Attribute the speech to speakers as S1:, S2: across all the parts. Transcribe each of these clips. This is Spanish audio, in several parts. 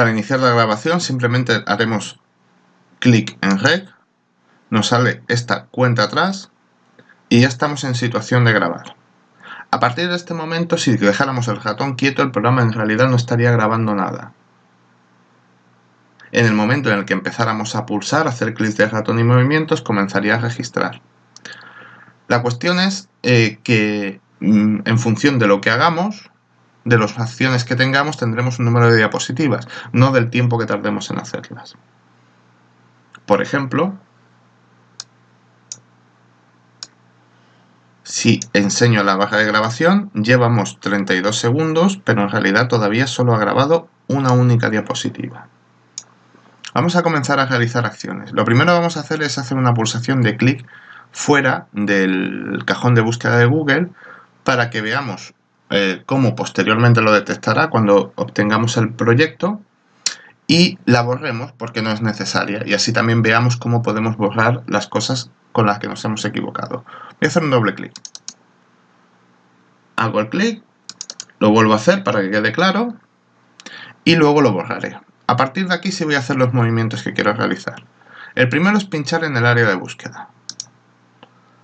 S1: Para iniciar la grabación simplemente haremos clic en Rec, nos sale esta cuenta atrás y ya estamos en situación de grabar. A partir de este momento, si dejáramos el ratón quieto, el programa en realidad no estaría grabando nada. En el momento en el que empezáramos a pulsar, hacer clic de ratón y movimientos, comenzaría a registrar. La cuestión es que en función de lo que hagamos, de las acciones que tengamos, tendremos un número de diapositivas, no del tiempo que tardemos en hacerlas. Por ejemplo, si enseño la barra de grabación, llevamos 32 segundos, pero en realidad todavía solo ha grabado una única diapositiva. Vamos a comenzar a realizar acciones. Lo primero que vamos a hacer es hacer una pulsación de clic fuera del cajón de búsqueda de Google para que veamos cómo posteriormente lo detectará cuando obtengamos el proyecto y la borremos porque no es necesaria, y así también veamos cómo podemos borrar las cosas con las que nos hemos equivocado. Voy a hacer un doble clic. Hago el clic, lo vuelvo a hacer para que quede claro y luego lo borraré. A partir de aquí sí voy a hacer los movimientos que quiero realizar. El primero es pinchar en el área de búsqueda.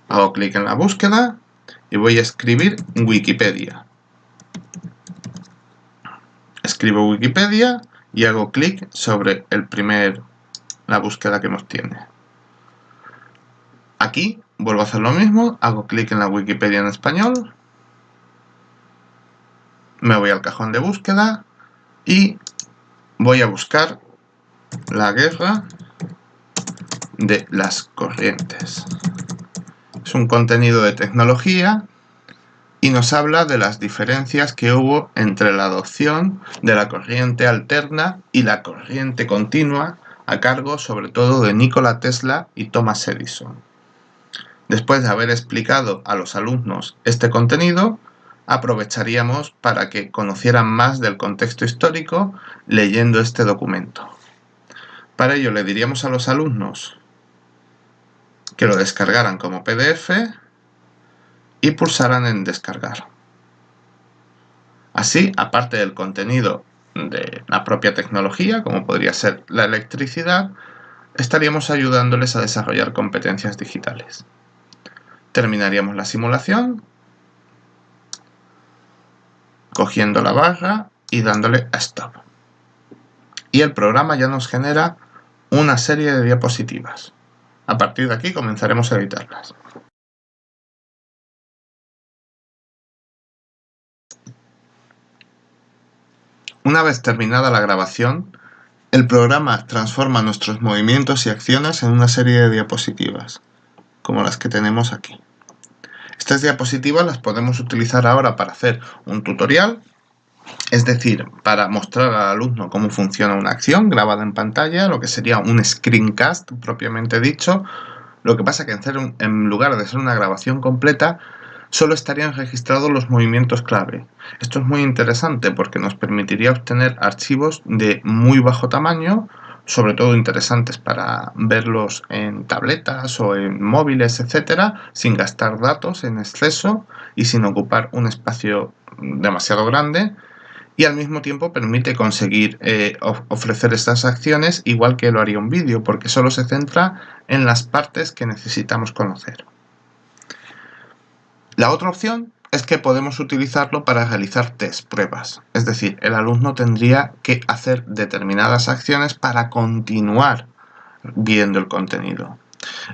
S1: Hago clic en la búsqueda y voy a escribir Wikipedia. Escribo Wikipedia y hago clic sobre la búsqueda que me obtiene. Aquí vuelvo a hacer lo mismo, hago clic en la Wikipedia en español, me voy al cajón de búsqueda y voy a buscar la guerra de las corrientes. Es un contenido de tecnología y nos habla de las diferencias que hubo entre la adopción de la corriente alterna y la corriente continua, a cargo sobre todo de Nikola Tesla y Thomas Edison. Después de haber explicado a los alumnos este contenido, aprovecharíamos para que conocieran más del contexto histórico leyendo este documento. Para ello le diríamos a los alumnos que lo descargaran como PDF y pulsaran en descargar. Así, aparte del contenido de la propia tecnología, como podría ser la electricidad, estaríamos ayudándoles a desarrollar competencias digitales. Terminaríamos la simulación cogiendo la barra y dándole a Stop. Y el programa ya nos genera una serie de diapositivas. A partir de aquí comenzaremos a editarlas. Una vez terminada la grabación, el programa transforma nuestros movimientos y acciones en una serie de diapositivas, como las que tenemos aquí. Estas diapositivas las podemos utilizar ahora para hacer un tutorial, es decir, para mostrar al alumno cómo funciona una acción grabada en pantalla, lo que sería un screencast propiamente dicho. Lo que pasa que en lugar de ser una grabación completa, solo estarían registrados los movimientos clave. Esto es muy interesante porque nos permitiría obtener archivos de muy bajo tamaño, sobre todo interesantes para verlos en tabletas o en móviles, etcétera, sin gastar datos en exceso y sin ocupar un espacio demasiado grande, y al mismo tiempo permite conseguir ofrecer estas acciones igual que lo haría un vídeo, porque solo se centra en las partes que necesitamos conocer. La otra opción es que podemos utilizarlo para realizar test, pruebas. Es decir, el alumno tendría que hacer determinadas acciones para continuar viendo el contenido.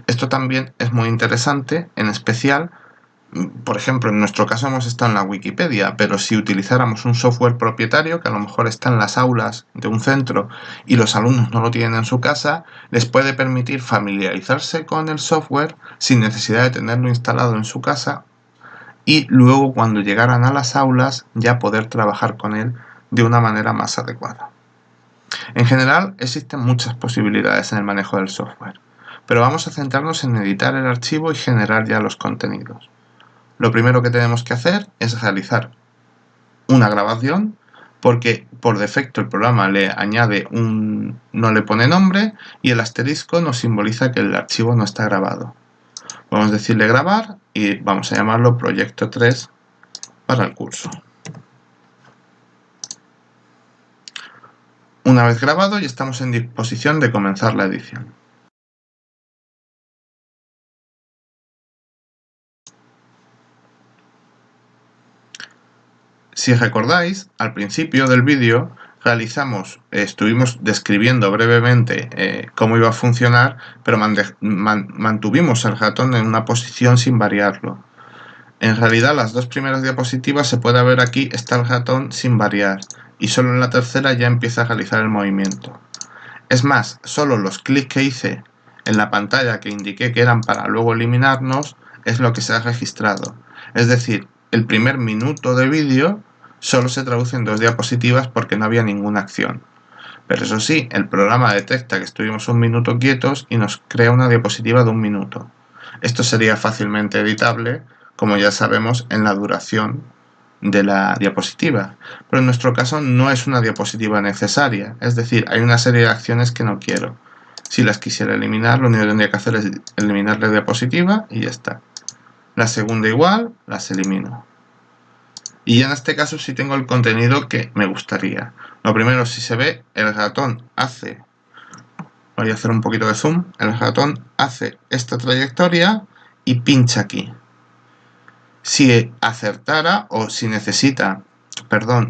S1: Esto también es muy interesante, en especial, por ejemplo, en nuestro caso hemos estado en la Wikipedia, pero si utilizáramos un software propietario que a lo mejor está en las aulas de un centro y los alumnos no lo tienen en su casa, les puede permitir familiarizarse con el software sin necesidad de tenerlo instalado en su casa y luego cuando llegaran a las aulas ya poder trabajar con él de una manera más adecuada. En general existen muchas posibilidades en el manejo del software, pero vamos a centrarnos en editar el archivo y generar ya los contenidos. Lo primero que tenemos que hacer es realizar una grabación, porque por defecto el programa le añade no le pone nombre y el asterisco nos simboliza que el archivo no está grabado. Vamos a decirle grabar y vamos a llamarlo proyecto 3 para el curso. Una vez grabado, ya estamos en disposición de comenzar la edición. Si recordáis, al principio del vídeo estuvimos describiendo brevemente cómo iba a funcionar, pero mantuvimos el ratón en una posición sin variarlo. En realidad, las dos primeras diapositivas se puede ver aquí está el ratón sin variar, y solo en la tercera ya empieza a realizar el movimiento. Es más, solo los clics que hice en la pantalla que indiqué que eran para luego eliminarnos es lo que se ha registrado. Es decir, el primer minuto de vídeo solo se traduce en 2 diapositivas porque no había ninguna acción. Pero eso sí, el programa detecta que estuvimos un minuto quietos y nos crea una diapositiva de 1 minuto. Esto sería fácilmente editable, como ya sabemos, en la duración de la diapositiva, pero en nuestro caso no es una diapositiva necesaria, es decir, hay una serie de acciones que no quiero. Si las quisiera eliminar, lo único que tendría que hacer es eliminar la diapositiva y ya está. La segunda igual, las elimino. Y en este caso sí tengo el contenido que me gustaría. Lo primero, si se ve, el ratón voy a hacer un poquito de zoom, el ratón hace esta trayectoria y pincha aquí. Si acertara o si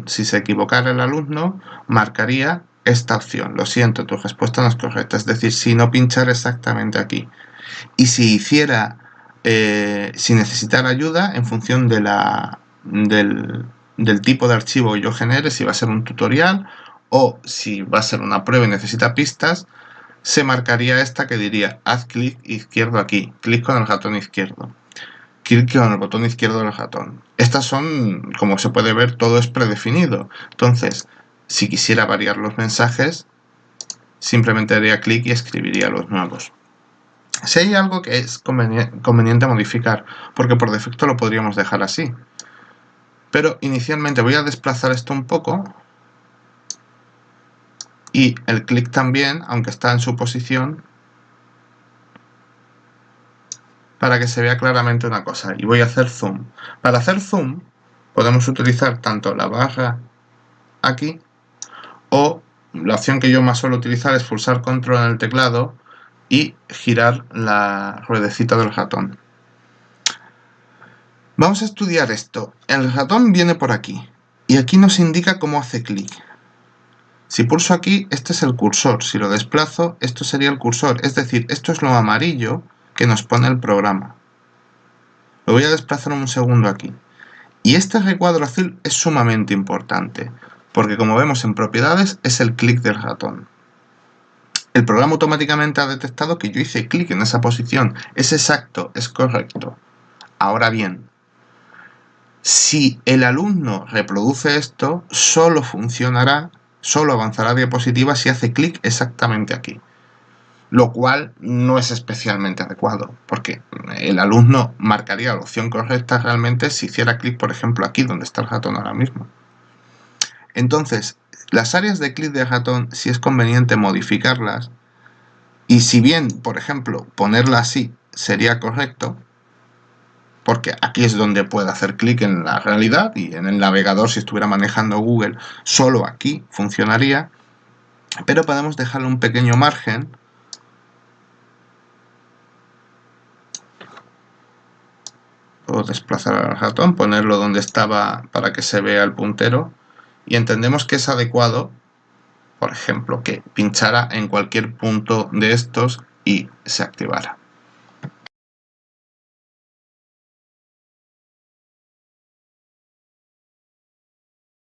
S1: si se equivocara el alumno, marcaría esta opción. Lo siento, tu respuesta no es correcta. Es decir, si no pinchara exactamente aquí. Y si necesitara ayuda en función de del tipo de archivo que yo genere, si va a ser un tutorial o si va a ser una prueba y necesita pistas, se marcaría esta que diría haz clic izquierdo aquí, clic con el ratón izquierdo, clic con el botón izquierdo del ratón. Estas son, como se puede ver, todo es predefinido. Entonces, si quisiera variar los mensajes, simplemente haría clic y escribiría los nuevos. Si hay algo que es conveniente modificar, porque por defecto lo podríamos dejar así. Pero inicialmente voy a desplazar esto un poco y el clic también, aunque está en su posición, para que se vea claramente una cosa. Y voy a hacer zoom. Para hacer zoom podemos utilizar tanto la barra aquí o la opción que yo más suelo utilizar es pulsar control en el teclado y girar la ruedecita del ratón. Vamos a estudiar esto. El ratón viene por aquí y aquí nos indica cómo hace clic. Si pulso aquí, este es el cursor. Si lo desplazo, esto sería el cursor. Es decir, esto es lo amarillo que nos pone el programa. Lo voy a desplazar un segundo aquí. Y este recuadro azul es sumamente importante, porque como vemos en propiedades es el clic del ratón. El programa automáticamente ha detectado que yo hice clic en esa posición. Es exacto, es correcto. Ahora bien, si el alumno reproduce esto, solo avanzará a diapositiva si hace clic exactamente aquí. Lo cual no es especialmente adecuado, porque el alumno marcaría la opción correcta realmente si hiciera clic, por ejemplo, aquí donde está el ratón ahora mismo. Entonces, las áreas de clic del ratón, si es conveniente modificarlas, y si bien, por ejemplo, ponerla así sería correcto, porque aquí es donde puede hacer clic en la realidad y en el navegador, si estuviera manejando Google, solo aquí funcionaría, pero podemos dejarle un pequeño margen o desplazar al ratón, ponerlo donde estaba para que se vea el puntero y entendemos que es adecuado, por ejemplo, que pinchara en cualquier punto de estos y se activara.